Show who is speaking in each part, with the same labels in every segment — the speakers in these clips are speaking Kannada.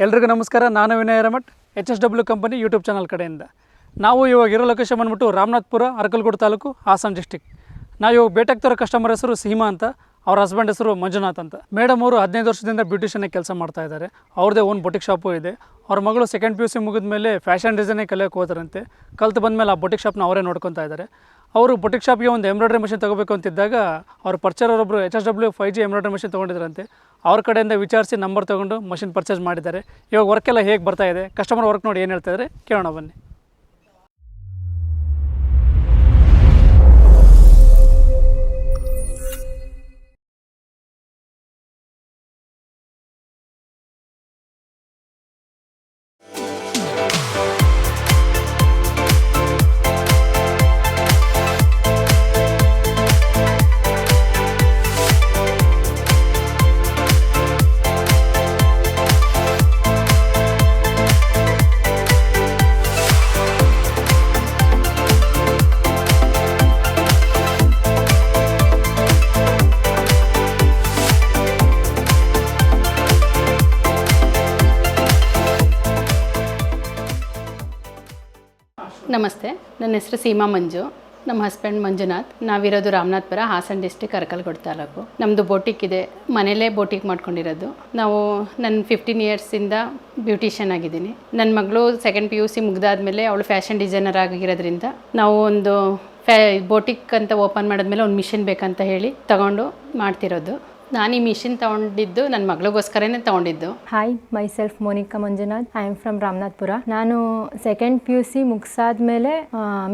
Speaker 1: ಎಲ್ರಿಗೂ ನಮಸ್ಕಾರ. ನಾನು Vinay Hiremath, HSW company YouTube channel ಕಡೆಯಿಂದ. ನಾವು ಇವಾಗ ಇರೋ ಲೊಕೇಶನ್ ಬಂದ್ಬಿಟ್ಟು ರಾಮನಾಥ್ಪುರ, ಅರಕಲಗೂಡು ತಾಲೂಕು, ಹಾಸನ ಡಿಸ್ಟಿಕ್. ನಾವು ಇವಾಗ ಭೇಟಿಯಾಗ್ತಿರೋ ಕಸ್ಟಮರ್ ಹೆಸರು ಸೀಮಾ ಅಂತ, ಅವ್ರ ಹಸ್ಬೆಂಡ್ ಹೆಸರು ಮಂಜುನಾಥ್ ಅಂತ. ಮೇಡಮ್ ಅವರು 15 ವರ್ಷದಿಂದ ಬ್ಯೂಟಿಷಿಯನ್ನಾಗಿ ಕೆಲಸ ಮಾಡ್ತಾ ಇದ್ದಾರೆ. ಅವ್ರದ್ದೇ ಓನ್ ಬೊಟಿಕ್ ಶಾಪು ಇದೆ. ಅವ್ರ ಮಗಳು ಸೆಕೆಂಡ್ PUC ಮುಗಿದ ಮೇಲೆ ಫ್ಯಾಷನ್ ಡಿಸೈನೇ ಕಲಿಯೋಕೆ ಹೋದರಂತೆ. ಕಲ್ತು ಬಂದಮೇಲೆ ಆ ಬೊಟಿಕ್ ಶಾಪ್ನ ಅವರೇ ನೋಡ್ಕೊತಾ ಇದ್ದಾರೆ. ಅವರು ಬೊಟಿಕ್ ಶಾಪ್ಗೆ ಒಂದು ಎಂಬ್ರಾಯ್ಡ್ರಿ ಮಷಿನ್ ತೊಗೋಬೇಕು ಅಂತಿದ್ದಾಗ ಅವ್ರ ಪರ್ಚರೊಬ್ಬರು HSW 5G ಎಂಬ್ರಾಯ್ಡ್ರಿ ಮಷಿನ್ ತೊಗೊಂಡಿದ್ರಂತೆ. ಅವ್ರ ಕಡೆಯಿಂದ ವಿಚಾರಿಸಿ ನಂಬರ್ ತೊಗೊಂಡು ಮಷಿನ್ ಪರ್ಚೇಸ್ ಮಾಡಿದ್ದಾರೆ. ಇವಾಗ ವರ್ಕೆಲ್ಲ ಹೇಗೆ ಬರ್ತಾ ಇದೆ, ಕಸ್ಟಮರ್ ವರ್ಕ್ ನೋಡಿ ಏನು ಹೇಳ್ತಾ ಇದ್ದಾರೆ ಕೇಳೋಣ ಬನ್ನಿ.
Speaker 2: ನಮಸ್ತೆ, ನನ್ನ ಹೆಸರು ಸೀಮಾ ಮಂಜು. ನಮ್ಮ ಹಸ್ಬೆಂಡ್ ಮಂಜುನಾಥ್. ನಾವಿರೋದು ರಾಮನಾಥ್ಪುರ, ಹಾಸನ ಡಿಸ್ಟಿಕ್, ಅರಕಲಗೂಡು ತಾಲೂಕು. ನಮ್ಮದು ಬೋಟಿಕ್ ಇದೆ, ಮನೇಲೇ ಬೋಟಿಕ್ ಮಾಡ್ಕೊಂಡಿರೋದು ನಾವು. ನನ್ನ 15 ಇಯರ್ಸಿಂದ ಬ್ಯೂಟಿಷಿಯನ್ ಆಗಿದ್ದೀನಿ. ನನ್ನ ಮಗಳು ಸೆಕೆಂಡ್ PUC ಮುಗಿದಾದ್ಮೇಲೆ ಅವಳು ಫ್ಯಾಷನ್ ಡಿಸೈನರ್ ಆಗಿರೋದ್ರಿಂದ ನಾವು ಒಂದು ಬೋಟಿಕ್ ಅಂತ ಓಪನ್ ಮಾಡಿದ್ಮೇಲೆ ಒಂದು ಮಿಷಿನ್ ಬೇಕಂತ ಹೇಳಿ ತಗೊಂಡು ಮಾಡ್ತಿರೋದು. ನಾನು ಈ ಮಿಷಿನ್ ತೊಗೊಂಡಿದ್ದು ನನ್ನ ಮಗಳಿಗೋಸ್ಕರನೇ ತೊಗೊಂಡಿದ್ದು.
Speaker 3: Hi, myself Monika Manjunath. I am from Ramanathpura. ನಾನು ಸೆಕೆಂಡ್ PUC ಮುಗಿಸಾದ್ಮೇಲೆ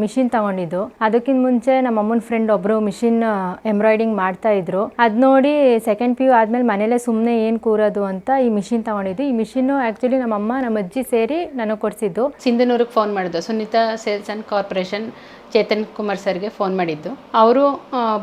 Speaker 3: ಮಿಷಿನ್ ತಗೊಂಡಿದ್ದು. ಅದಕ್ಕಿಂತ ಮುಂಚೆ ನಮ್ಮ ಅಮ್ಮನ ಫ್ರೆಂಡ್ ಒಬ್ಬರು ಮಿಷಿನ್ ಎಂಬ್ರಾಯ್ಡಿಂಗ್ ಮಾಡ್ತಾ ಇದ್ರು. ಅದು ನೋಡಿ ಸೆಕೆಂಡ್ PU ಆದಮೇಲೆ ಮನೇಲೆ ಸುಮ್ಮನೆ ಏನು ಕೂರೋದು ಅಂತ ಈ ಮಿಷಿನ್ ತಗೊಂಡಿದ್ದು. ಈ ಮಿಷಿನ್ನು ಆ್ಯಕ್ಚುಲಿ ನಮ್ಮ ಅಜ್ಜಿ ಸೇರಿ ನನಗೆ ಕೊಡಿಸಿದ್ದು.
Speaker 2: ಸಿಂಧನೂರಿಗೆ ಫೋನ್ ಮಾಡಿದ್ದು, Sunita sales and corporation Chetan Kumar ಸರ್ಗೆ ಫೋನ್ ಮಾಡಿದ್ದು. ಅವರು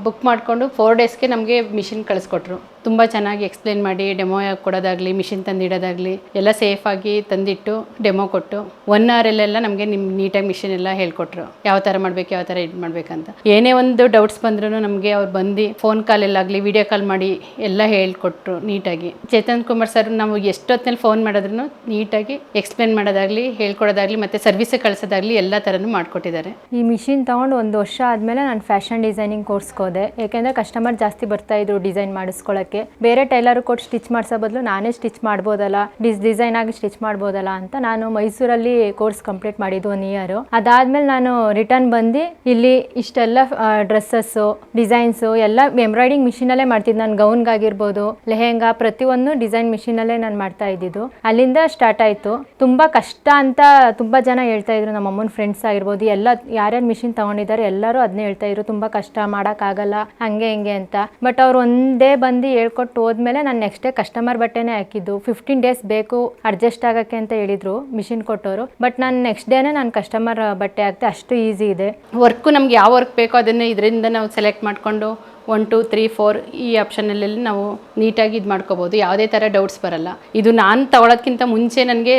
Speaker 2: ಬುಕ್ ಮಾಡಿಕೊಂಡು 4 ಡೇಸ್ಗೆ ನಮಗೆ ಮಿಷಿನ್ ಕಳಿಸ್ಕೊಟ್ರು. ತುಂಬ ಚೆನ್ನಾಗಿ ಎಕ್ಸ್ಪ್ಲೇನ್ ಮಾಡಿ ಡೆಮೋ ಕೊಡೋದಾಗಲಿ, ಮಿಷಿನ್ ತಂದಿಡೋದಾಗಲಿ ಎಲ್ಲ ಸೇಫಾಗಿ ತಂದಿಟ್ಟು ಡೆಮೋ ಕೊಟ್ಟು 1 ಅವರಲ್ಲೆಲ್ಲ ನಮಗೆ ನೀಟಾಗಿ ಮಿಷಿನ್ ಎಲ್ಲ ಹೇಳ್ಕೊಟ್ರು. ಯಾವ ಥರ ಮಾಡಬೇಕು, ಯಾವ ಥರ ಇದು ಮಾಡಬೇಕಂತ. ಏನೇ ಒಂದು ಡೌಟ್ಸ್ ಬಂದ್ರೂ ನಮಗೆ ಅವ್ರು ಬಂದು ಫೋನ್ ಕಾಲಲ್ಲಾಗಲಿ ವಿಡಿಯೋ ಕಾಲ್ ಮಾಡಿ ಎಲ್ಲ ಹೇಳ್ಕೊಟ್ರು ನೀಟಾಗಿ. ಚೇತನ್ ಕುಮಾರ್ ಸರ್ ನಾವು ಎಷ್ಟೊತ್ತಿನಲ್ಲಿ ಫೋನ್ ಮಾಡಿದ್ರು ನೀಟಾಗಿ ಎಕ್ಸ್ಪ್ಲೇನ್ ಮಾಡೋದಾಗಲಿ, ಹೇಳ್ಕೊಡೋದಾಗಲಿ ಮತ್ತು ಸರ್ವಿಸ್ ಕಳಿಸೋದಾಗಲಿ ಎಲ್ಲ ಥರನೂ ಮಾಡಿಕೊಟ್ಟಿದ್ದಾರೆ.
Speaker 3: ಈ ಮಿಷಿನ್ ತಗೊಂಡು 1 ವರ್ಷ ಆದಮೇಲೆ ನಾನು ಫ್ಯಾಷನ್ ಡಿಸೈನಿಂಗ್ ಕೋರ್ಸ್ಗೆ ಹೋದೆ. ಯಾಕೆಂದರೆ ಕಸ್ಟಮರ್ ಜಾಸ್ತಿ ಬರ್ತಾಯಿದ್ರು ಡಿಸೈನ್ ಮಾಡಿಸ್ಕೊಳ್ಳೋಕ್ಕೆ. ಬೇರೆ ಟೈಲರ್ ಕೊಟ್ಟು ಸ್ಟಿಚ್ ಮಾಡಿಸೋ ಬದಲು ನಾನೇ ಸ್ಟಿಚ್ ಮಾಡ್ಬೋದಲ್ಲ, ಡಿಸೈನ್ ಆಗಿ ಸ್ಟಿಚ್ ಮಾಡ್ಬೋದಲ್ಲ ಅಂತ ನಾನು ಮೈಸೂರಲ್ಲಿ ಕೋರ್ಸ್ ಕಂಪ್ಲೀಟ್ ಮಾಡಿದ್ದು 1 ಇಯರು. ಅದಾದಮೇಲೆ ನಾನು ರಿಟರ್ನ್ ಬಂದು ಇಲ್ಲಿ ಇಷ್ಟೆಲ್ಲ ಡ್ರೆಸ್ಸಸ್ಸು, ಡಿಸೈನ್ಸು ಎಲ್ಲ ಎಂಬ್ರಾಯ್ಡಿಂಗ್ ಮಿಷಿನಲ್ಲೇ ಮಾಡ್ತಿದ್ದು. ನಾನು ಗೌನ್ಗಾಗಿರ್ಬೋದು, ಲೆಹೆಂಗಾ, ಪ್ರತಿಯೊಂದು ಡಿಸೈನ್ ಮಿಷಿನಲ್ಲೇ ನಾನು ಮಾಡ್ತಾ ಇದ್ದಿದ್ದು. ಅಲ್ಲಿಂದ ಸ್ಟಾರ್ಟ್ ಆಯಿತು. ತುಂಬ ಕಷ್ಟ ಅಂತ ತುಂಬ ಜನ ಹೇಳ್ತಾಯಿದ್ರು. ನಮ್ಮ ಅಮ್ಮನ ಫ್ರೆಂಡ್ಸ್ ಆಗಿರ್ಬೋದು, ಎಲ್ಲ ಯಾರ್ಯಾರು ಮಿಷಿನ್ ತೊಗೊಂಡಿದ್ದಾರೆ ಎಲ್ಲರೂ ಅದನ್ನೇ ಹೇಳ್ತಾಯಿದ್ರು, ತುಂಬ ಕಷ್ಟ, ಮಾಡೋಕ್ಕಾಗಲ್ಲ, ಹಂಗೆ ಹಿಂಗೆ ಅಂತ. ಬಟ್ ಅವ್ರು ಒಂದೇ ಬಂದು ಹೇಳ್ಕೊಟ್ಟು ಹೋದ್ಮೇಲೆ ನಾನು ನೆಕ್ಸ್ಟ್ ಡೇ ಕಸ್ಟಮರ್ ಬಟ್ಟೆನೇ ಹಾಕಿದ್ದು. 15 ಡೇಸ್ ಬೇಕು ಅಡ್ಜಸ್ಟ್ ಆಗೋಕ್ಕೆ ಅಂತ ಹೇಳಿದರು ಮಿಷಿನ್ ಕೊಟ್ಟವರು. ಬಟ್ ನಾನು ನೆಕ್ಸ್ಟ್ ಡೇನೇ ನಾನು ಕಸ್ಟಮರ್ ಬಟ್ಟೆ ಹಾಕ್ತೆ. ಅಷ್ಟು ಈಸಿ ಇದೆ
Speaker 2: ವರ್ಕು. ನಮ್ಗೆ ಯಾವ ವರ್ಕ್ ಬೇಕೋ ಅದನ್ನೇ ಇದರಿಂದ ನಾವು ಸೆಲೆಕ್ಟ್ ಮಾಡಿಕೊಂಡು 1 2 3 4 ಈ ಆಪ್ಷನಲ್ಲಿ ನಾವು ನೀಟಾಗಿ ಇದು ಮಾಡ್ಕೋಬೋದು. ಯಾವುದೇ ಥರ ಡೌಟ್ಸ್ ಬರಲ್ಲ. ಇದು ನಾನು ತಗೊಳ್ಳೋದಕ್ಕಿಂತ ಮುಂಚೆ ನನಗೆ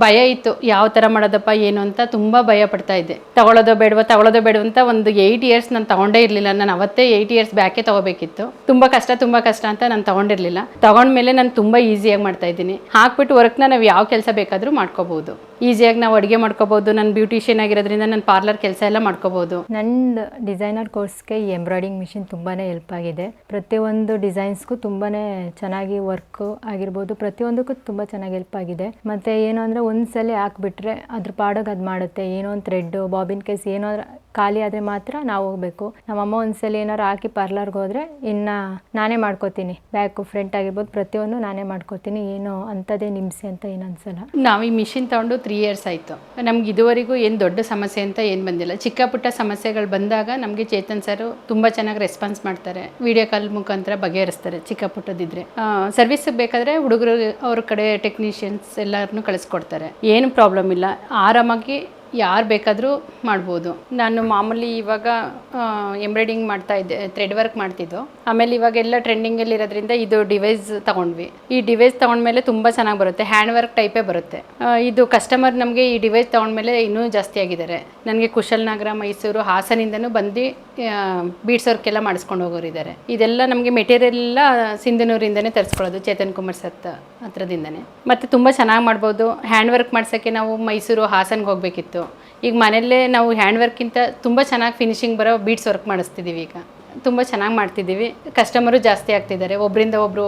Speaker 2: ಭಯ ಇತ್ತು, ಯಾವ ಥರ ಮಾಡೋದಪ್ಪ ಏನು ಅಂತ ತುಂಬ ಭಯ ಪಡ್ತಾ ಇದ್ದೆ. ತಗೊಳ್ಳೋದೋ ಬೇಡವ ಅಂತ ಒಂದು 8 ಇಯರ್ಸ್ ನಾನು ತೊಗೊಂಡೇ ಇರಲಿಲ್ಲ. ನಾನು ಅವತ್ತೇ 8 ಇಯರ್ಸ್ ಬ್ಯಾಕೆ ತೊಗೋಬೇಕಿತ್ತು. ತುಂಬ ಕಷ್ಟ ಅಂತ ನಾನು ತೊಗೊಂಡಿರಲಿಲ್ಲ. ತೊಗೊಂಡ್ಮೇಲೆ ನಾನು ತುಂಬ ಈಸಿಯಾಗಿ ಮಾಡ್ತಾಯಿದ್ದೀನಿ. ಹಾಕ್ಬಿಟ್ಟು ವರ್ಕ್ನ ನಾವು ಯಾವ ಕೆಲಸ ಬೇಕಾದರೂ ಮಾಡ್ಕೋಬೋದು. ಈಸಿಯಾಗಿ ನಾವು ಅಡುಗೆ ಮಾಡ್ಕೋಬೋದು. ನಾನು ಬ್ಯೂಟಿಷಿಯನ್ ಆಗಿರೋದ್ರಿಂದ ನಾನು ಪಾರ್ಲರ್ ಕೆಲಸ ಎಲ್ಲ ಮಾಡ್ಕೋಬೋದು.
Speaker 3: ನನ್ನ ಡಿಸೈನರ್ ಕೋರ್ಸ್ಗೆ ಈ ಎಂಬ್ರಾಯ್ಡಿಂಗ್ ಮಿಷಿನ್ ತುಂಬಾ ಹೆಲ್ಪ್ ಆಗಿದೆ. ಪ್ರತಿಯೊಂದು ಡಿಸೈನ್ಸ್ಗೂ ತುಂಬಾ ಚೆನ್ನಾಗಿ ವರ್ಕು ಆಗಿರ್ಬೋದು, ಪ್ರತಿಯೊಂದಕ್ಕೂ ತುಂಬ ಚೆನ್ನಾಗಿ ಹೆಲ್ಪ್ ಆಗಿದೆ. ಮತ್ತು ಏನು ಅಂದರೆ ಒಂದ್ಸಲ ಹಾಕ್ಬಿಟ್ರೆ ಅದ್ರ ಪಾಡೋಗೆ ಅದು ಮಾಡುತ್ತೆ. ಏನೋ ಒಂದು ಥ್ರೆಡ್ಡು, ಬಾಬಿನ್ ಕೇಸ್ ಏನೋ ಖಾಲಿ ಆದರೆ ಮಾತ್ರ ನಾವು ಹೋಗಬೇಕು. ನಮ್ಮಮ್ಮ ಒಂದ್ಸಲ ಏನಾರು ಹಾಕಿ ಪಾರ್ಲರ್ಗೆ ಹೋದರೆ ಇನ್ನು ನಾನೇ ಮಾಡ್ಕೋತೀನಿ. ಬ್ಯಾಕು ಫ್ರಂಟ್ ಆಗಿರ್ಬೋದು ಪ್ರತಿಯೊಂದು ನಾನೇ ಮಾಡ್ಕೋತೀನಿ. ಏನೋ ಅಂಥದ್ದೇ ನಿಮ್ಸೆ ಅಂತ ಏನು ಅನ್ಸಲ್ಲ.
Speaker 2: ನಾವು ಈ ಮಿಷಿನ್ ತೊಗೊಂಡು 3 ಇಯರ್ಸ್ ಆಯಿತು. ನಮ್ಗೆ ಇದುವರೆಗೂ ಏನು ದೊಡ್ಡ ಸಮಸ್ಯೆ ಅಂತ ಏನು ಬಂದಿಲ್ಲ. ಚಿಕ್ಕ ಪುಟ್ಟ ಸಮಸ್ಯೆಗಳು ಬಂದಾಗ ನಮಗೆ ಚೇತನ್ ಸರ್ ತುಂಬ ಚೆನ್ನಾಗಿ ರೆಸ್ಪಾನ್ಸ್ ಮಾಡ್ತಾರೆ. ವಿಡಿಯೋ ಕಾಲ್ ಮುಖಾಂತರ ಬಗೆಹರಿಸ್ತಾರೆ ಚಿಕ್ಕ ಪುಟ್ಟದಿದ್ರೆ. ಸರ್ವಿಸ್ ಬೇಕಾದರೆ ಹುಡುಗರು ಅವ್ರ ಕಡೆ ಟೆಕ್ನಿಷಿಯನ್ಸ್ ಎಲ್ಲರನ್ನೂ ಕಳಿಸ್ಕೊಡ್ತಾರೆ. ಏನು ಪ್ರಾಬ್ಲಮ್ ಇಲ್ಲ. ಆರಾಮಾಗಿ ಯಾರು ಬೇಕಾದರೂ ಮಾಡ್ಬೋದು. ನಾನು ಮಾಮೂಲಿ ಇವಾಗ ಎಂಬ್ರಾಯ್ಡಿಂಗ್ ಮಾಡ್ತಾ ಇದ್ದೆ, ಥ್ರೆಡ್ ವರ್ಕ್ ಮಾಡ್ತಿದ್ದು. ಆಮೇಲೆ ಇವಾಗೆಲ್ಲ ಟ್ರೆಂಡಿಂಗಲ್ಲಿ ಇರೋದ್ರಿಂದ ಇದು ಡಿವೈಸ್ ತೊಗೊಂಡ್ವಿ. ಈ ಡಿವೈಸ್ ತೊಗೊಂಡ್ಮೇಲೆ ತುಂಬ ಚೆನ್ನಾಗಿ ಬರುತ್ತೆ, ಹ್ಯಾಂಡ್ ವರ್ಕ್ ಟೈಪೇ ಬರುತ್ತೆ. ಇದು ಕಸ್ಟಮರ್ ನಮಗೆ ಈ ಡಿವೈಸ್ ತೊಗೊಂಡ್ಮೇಲೆ ಇನ್ನೂ ಜಾಸ್ತಿ ಆಗಿದ್ದಾರೆ. ನನಗೆ ಕುಶಲನಗರ, ಮೈಸೂರು, ಹಾಸನಿಂದನೂ ಬಂದು ಬೀಡ್ಸ್ ವರ್ಕ್ ಎಲ್ಲ ಮಾಡಿಸ್ಕೊಂಡು ಹೋಗೋರಿದ್ದಾರೆ. ಇದೆಲ್ಲ ನಮಗೆ ಮೆಟೀರಿಯಲ್ ಎಲ್ಲ ಸಿಂಧನೂರಿಂದನೇ ತರಿಸ್ಕೊಳ್ಳೋದು, ಚೇತನ್ ಕುಮಾರ್ ಸರ್ ಹತ್ರದಿಂದನೇ. ಮತ್ತು ತುಂಬ ಚೆನ್ನಾಗಿ ಮಾಡ್ಬೋದು. ಹ್ಯಾಂಡ್ ವರ್ಕ್ ಮಾಡ್ಸೋಕ್ಕೆ ನಾವು ಮೈಸೂರು, ಹಾಸನ್ಗೆ ಹೋಗಬೇಕಿತ್ತು. ಈಗ ಮನೆಯಲ್ಲೇ ನಾವು ಹ್ಯಾಂಡ್ ವರ್ಕ್ಕಿಂತ ತುಂಬ ಚೆನ್ನಾಗಿ ಫಿನಿಶಿಂಗ್ ಬರೋ ಬೀಡ್ಸ್ ವರ್ಕ್ ಮಾಡಿಸ್ತಿದ್ದೀವಿ. ಈಗ ತುಂಬ ಚೆನ್ನಾಗಿ ಮಾಡ್ತಿದ್ದೀವಿ. ಕಸ್ಟಮರು ಜಾಸ್ತಿ ಆಗ್ತಿದ್ದಾರೆ, ಒಬ್ಬರಿಂದ ಒಬ್ಬರು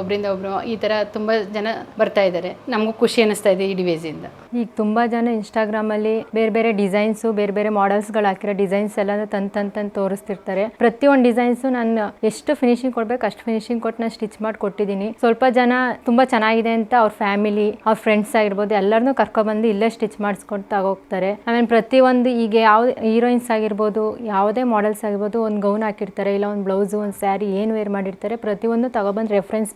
Speaker 2: ಈ ಥರ ತುಂಬ ಜನ ಬರ್ತಾ ಇದ್ದಾರೆ. ನಮಗೂ ಖುಷಿ ಅನ್ನಿಸ್ತಾ ಇದೆ ಈ ಡಿವೈಸಿಂದ.
Speaker 3: ಈಗ ತುಂಬ ಜನ ಇನ್ಸ್ಟಾಗ್ರಾಮಲ್ಲಿ ಬೇರೆ ಬೇರೆ ಡಿಸೈನ್ಸು, ಬೇರೆ ಬೇರೆ ಮಾಡೆಲ್ಸ್ಗಳು ಹಾಕಿರೋ ಡಿಸೈನ್ಸ್ ಎಲ್ಲ ತಂದು ತೋರಿಸ್ತಿರ್ತಾರೆ. ಪ್ರತಿಯೊಂದು ಡಿಸೈನ್ಸು ನಾನು ಎಷ್ಟು ಫಿನಿಶಿಂಗ್ ಕೊಡ್ಬೇಕು ಅಷ್ಟು ಫಿನಿಶಿಂಗ್ ಕೊಟ್ಟು ನಾನು ಸ್ಟಿಚ್ ಮಾಡಿ ಕೊಟ್ಟಿದ್ದೀನಿ. ಸ್ವಲ್ಪ ಜನ ತುಂಬ ಚೆನ್ನಾಗಿದೆ ಅಂತ ಅವ್ರ ಫ್ಯಾಮಿಲಿ, ಅವ್ರ ಫ್ರೆಂಡ್ಸ್ ಆಗಿರ್ಬೋದು ಎಲ್ಲರನ್ನೂ ಕರ್ಕೊಬಂದು ಇಲ್ಲೇ ಸ್ಟಿಚ್ ಮಾಡಿಸ್ಕೊಂಡು ತಗೋಗ್ತಾರೆ. ಆಮೇಲೆ ಪ್ರತಿಯೊಂದು ಈಗ ಯಾವ ಹೀರೋಯಿನ್ಸ್ ಆಗಿರ್ಬೋದು, ಯಾವುದೇ ಮಾಡೆಲ್ಸ್ ಆಗಿರ್ಬೋದು, ಒಂದು ಗೌನ್ ಹಾಕಿರ್ತಾರೆ, ಇಲ್ಲ ಒಂದು ಬ್ಲೌಸು, ಒಂದು ಸ್ಯಾರಿ ಏನು ವೇರ್ ಮಾಡಿರ್ತಾರೆ, ಪ್ರತಿಯೊಂದು ತಗೊಬಂದು ರೆಫರೆನ್ಸ್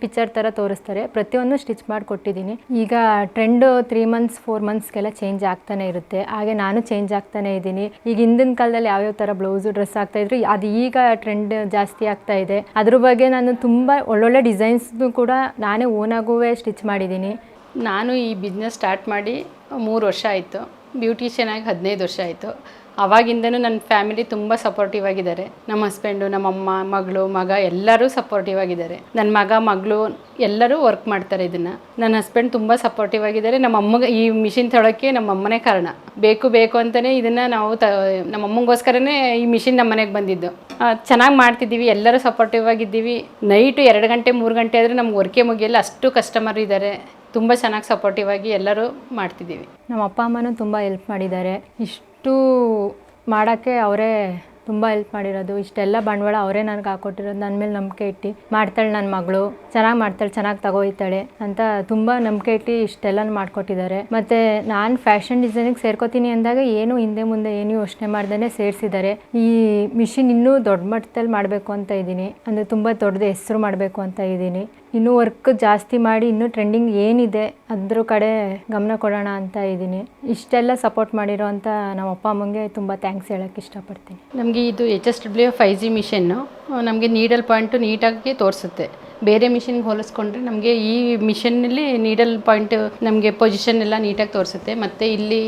Speaker 3: ಪಿಕ್ಚರ್ ಥರ ತೋರಿಸ್ತಾರೆ. ಪ್ರತಿಯೊಂದು ಸ್ಟಿಚ್ ಮಾಡಿ ಕೊಟ್ಟಿದ್ದೀನಿ. ಈಗ ಟ್ರೆಂಡು 3 months 4 monthsಗೆಲ್ಲ ಚೇಂಜ್ ಆಗ್ತಾನೆ ಇರುತ್ತೆ. ಹಾಗೆ ನಾನು ಚೇಂಜ್ ಆಗ್ತಾನೆ ಇದ್ದೀನಿ. ಈಗ ಹಿಂದಿನ ಕಾಲದಲ್ಲಿ ಯಾವ್ಯಾವ ಥರ ಬ್ಲೌಸು, ಡ್ರೆಸ್ ಆಗ್ತಾಯಿದ್ರು, ಅದು ಈಗ ಟ್ರೆಂಡ್ ಜಾಸ್ತಿ ಆಗ್ತಾ ಇದೆ. ಅದ್ರ ಬಗ್ಗೆ ನಾನು ತುಂಬ ಒಳ್ಳೊಳ್ಳೆ ಡಿಸೈನ್ಸ್ದು ಕೂಡ ನಾನೇ ಓನಾಗೂ ಸ್ಟಿಚ್ ಮಾಡಿದ್ದೀನಿ.
Speaker 2: ನಾನು ಈ ಬಿಸ್ನೆಸ್ ಸ್ಟಾರ್ಟ್ ಮಾಡಿ 3 ವರ್ಷ ಆಯಿತು. ಬ್ಯೂಟಿಷಿಯನ್ ಆಗಿ 15 ವರ್ಷ ಆಯಿತು. ಆವಾಗಿಂದನೂ ನನ್ನ ಫ್ಯಾಮಿಲಿ ತುಂಬ ಸಪೋರ್ಟಿವ್ ಆಗಿದ್ದಾರೆ. ನಮ್ಮ ಹಸ್ಬೆಂಡು, ನಮ್ಮಮ್ಮ, ಮಗಳು, ಮಗ ಎಲ್ಲರೂ ಸಪೋರ್ಟಿವ್ ಆಗಿದ್ದಾರೆ. ನನ್ನ ಮಗ, ಮಗಳು ಎಲ್ಲರೂ ವರ್ಕ್ ಮಾಡ್ತಾರೆ ಇದನ್ನು. ನನ್ನ ಹಸ್ಬೆಂಡ್ ತುಂಬ ಸಪೋರ್ಟಿವ್ ಆಗಿದ್ದಾರೆ. ನಮ್ಮ ಅಮ್ಮಗೆ ಈ ಮಿಷಿನ್ ತೊಳೋಕ್ಕೆ ನಮ್ಮ ಅಮ್ಮನೇ ಕಾರಣ. ಬೇಕು ಅಂತಲೇ ಇದನ್ನು ನಾವು ನಮ್ಮ ಅಮ್ಮಂಗೋಸ್ಕರನೇ ಈ ಮಿಷಿನ್ ನಮ್ಮ ಮನೆಗೆ ಬಂದಿದ್ದು. ಚೆನ್ನಾಗಿ ಮಾಡ್ತಿದ್ದೀವಿ, ಎಲ್ಲರೂ ಸಪೋರ್ಟಿವ್ ಆಗಿದ್ದೀವಿ. ನೈಟು 2 ಗಂಟೆ 3 ಗಂಟೆ ಆದರೆ ನಮ್ಗೆ ವರ್ಕೆ ಮುಗಿಯಲ್ಲ, ಅಷ್ಟು ಕಸ್ಟಮರ್ ಇದ್ದಾರೆ. ತುಂಬ ಚೆನ್ನಾಗಿ ಸಪೋರ್ಟಿವ್ ಆಗಿ ಎಲ್ಲರೂ ಮಾಡ್ತಿದ್ದೀವಿ.
Speaker 3: ನಮ್ಮ ಅಪ್ಪ ಅಮ್ಮನೂ ತುಂಬ ಹೆಲ್ಪ್ ಮಾಡಿದ್ದಾರೆ. ಇಷ್ಟು ಮಾಡೋಕ್ಕೆ ಅವರೇ ತುಂಬ ಹೆಲ್ಪ್ ಮಾಡಿರೋದು. ಇಷ್ಟೆಲ್ಲ ಬಂಡವಾಳ ಅವರೇ ನನಗೆ ಹಾಕ್ಕೊಟ್ಟಿರೋದು. ನನ್ನ ಮೇಲೆ ನಂಬಿಕೆ ಇಟ್ಟು ಮಾಡ್ತಾಳೆ, ನನ್ನ ಮಗಳು ಚೆನ್ನಾಗಿ ಮಾಡ್ತಾಳೆ, ಚೆನ್ನಾಗಿ ತಗೋಯ್ತಾಳೆ ಅಂತ ತುಂಬ ನಂಬಿಕೆ ಇಟ್ಟು ಇಷ್ಟೆಲ್ಲ ಮಾಡಿಕೊಟ್ಟಿದ್ದಾರೆ. ಮತ್ತು ನಾನು ಫ್ಯಾಷನ್ ಡಿಸೈನಿಗೆ ಸೇರ್ಕೋತೀನಿ ಅಂದಾಗ ಏನು ಹಿಂದೆ ಮುಂದೆ ಏನು ಯೋಚನೆ ಮಾಡ್ದೇ ಸೇರಿಸಿದ್ದಾರೆ. ಈ ಮಿಷಿನ್ ಇನ್ನೂ ದೊಡ್ಡ ಮಟ್ಟದಲ್ಲಿ ಮಾಡಬೇಕು ಅಂತ ಇದ್ದೀನಿ, ಅಂದರೆ ತುಂಬ ದೊಡ್ಡದು ಹೆಸರು ಮಾಡಬೇಕು ಅಂತ ಇದ್ದೀನಿ. ಇನ್ನೂ ವರ್ಕ್ ಜಾಸ್ತಿ ಮಾಡಿ ಇನ್ನೂ ಟ್ರೆಂಡಿಂಗ್ ಏನಿದೆ ಅದ್ರ ಕಡೆ ಗಮನ ಕೊಡೋಣ ಅಂತ ಇದ್ದೀನಿ. ಇಷ್ಟೆಲ್ಲ ಸಪೋರ್ಟ್ ಮಾಡಿರೋ ಅಂತ ನಮ್ಮ ಅಪ್ಪ ಅಮ್ಮಂಗೆ ತುಂಬ ಥ್ಯಾಂಕ್ಸ್ ಹೇಳೋಕ್ಕೆ ಇಷ್ಟಪಡ್ತೀನಿ.
Speaker 2: ನಮಗೆ ಇದು HSW 5G ಮಿಷನ್ನು ನಮಗೆ ನೀಡಲ್ ಪಾಯಿಂಟು ನೀಟಾಗಿ ತೋರಿಸುತ್ತೆ. ಬೇರೆ ಮಿಷಿನ್ಗೆ ಹೋಲಿಸ್ಕೊಂಡ್ರೆ ನಮಗೆ ಈ ಮಿಷನ್ನಲ್ಲಿ ನೀಡಲ್ ಪಾಯಿಂಟ್ ನಮಗೆ ಪೊಸಿಷನ್ ಎಲ್ಲ ನೀಟಾಗಿ ತೋರಿಸುತ್ತೆ. ಮತ್ತು ಇಲ್ಲಿ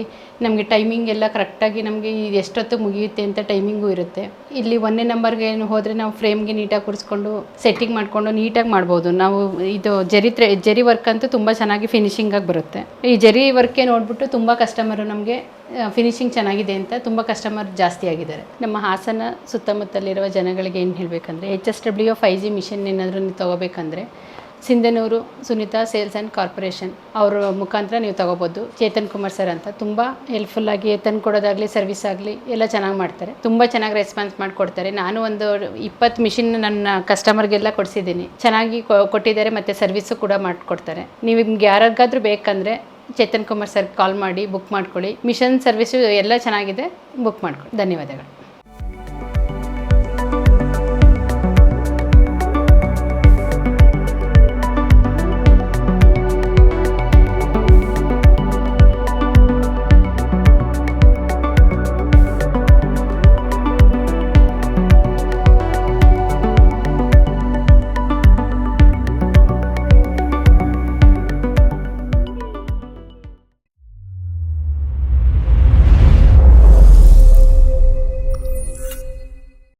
Speaker 2: ನಮಗೆ ಟೈಮಿಂಗ್ ಎಲ್ಲ ಕರೆಕ್ಟಾಗಿ ನಮಗೆ ಎಷ್ಟೊತ್ತು ಮುಗಿಯುತ್ತೆ ಅಂತ ಟೈಮಿಂಗು ಇರುತ್ತೆ. ಇಲ್ಲಿ 1ನೇ ನಂಬರ್ಗೆ ಹೋದರೆ ನಾವು ಫ್ರೇಮ್ಗೆ ನೀಟಾಗಿ ಕೂರಿಸ್ಕೊಂಡು ಸೆಟ್ಟಿಂಗ್ ಮಾಡಿಕೊಂಡು ನೀಟಾಗಿ ಮಾಡ್ಬೋದು. ನಾವು ಇದು ಜರಿ ವರ್ಕ್ ಅಂತೂ ತುಂಬ ಚೆನ್ನಾಗಿ ಫಿನಿಶಿಂಗಾಗಿ ಬರುತ್ತೆ. ಈ ಜರಿ ವರ್ಕೆ ನೋಡಿಬಿಟ್ಟು ತುಂಬ ಕಸ್ಟಮರು ನಮಗೆ ಫಿನಿಶಿಂಗ್ ಚೆನ್ನಾಗಿದೆ ಅಂತ ತುಂಬ ಕಸ್ಟಮರ್ ಜಾಸ್ತಿ ಆಗಿದ್ದಾರೆ. ನಮ್ಮ ಹಾಸನ ಸುತ್ತಮುತ್ತಲಿರುವ ಜನಗಳಿಗೆ ಏನು ಹೇಳಬೇಕಂದ್ರೆ, HSW 5G ಮಿಷನ್ ಏನಾದರೂ ನೀವು ತೊಗೋಬೇಕಂದ್ರೆ Sindhanur Sunita sales and corporation ಅವ್ರ ಮುಖಾಂತರ ನೀವು ತೊಗೋಬೋದು. ಚೇತನ್ ಕುಮಾರ್ ಸರ್ ಅಂತ ತುಂಬ ಹೆಲ್ಪ್ಫುಲ್ಲಾಗಿ ತಂದು ಕೊಡೋದಾಗಲಿ, ಸರ್ವಿಸ್ ಆಗಲಿ ಎಲ್ಲ ಚೆನ್ನಾಗಿ ಮಾಡ್ತಾರೆ. ತುಂಬ ಚೆನ್ನಾಗಿ ರೆಸ್ಪಾನ್ಸ್ ಮಾಡಿಕೊಡ್ತಾರೆ. ನಾನು ಒಂದು 20 ಮಿಷಿನ್ ನನ್ನ ಕಸ್ಟಮರ್ಗೆಲ್ಲ ಕೊಡಿಸಿದ್ದೀನಿ, ಚೆನ್ನಾಗಿ ಕೊಟ್ಟಿದ್ದಾರೆ. ಮತ್ತು ಸರ್ವಿಸು ಕೂಡ ಮಾಡಿಕೊಡ್ತಾರೆ. ನೀವು ನಿಮ್ಗೆ ಯಾರಿಗಾದ್ರೂ ಬೇಕಂದರೆ ಚೇತನ್ ಕುಮಾರ್ ಸರ್ ಕಾಲ್ ಮಾಡಿ ಬುಕ್ ಮಾಡ್ಕೊಳ್ಳಿ. ಮಿಷನ್ ಸರ್ವಿಸು ಎಲ್ಲ ಚೆನ್ನಾಗಿದೆ, ಬುಕ್ ಮಾಡ್ಕೊಳ್ಳಿ. ಧನ್ಯವಾದಗಳು.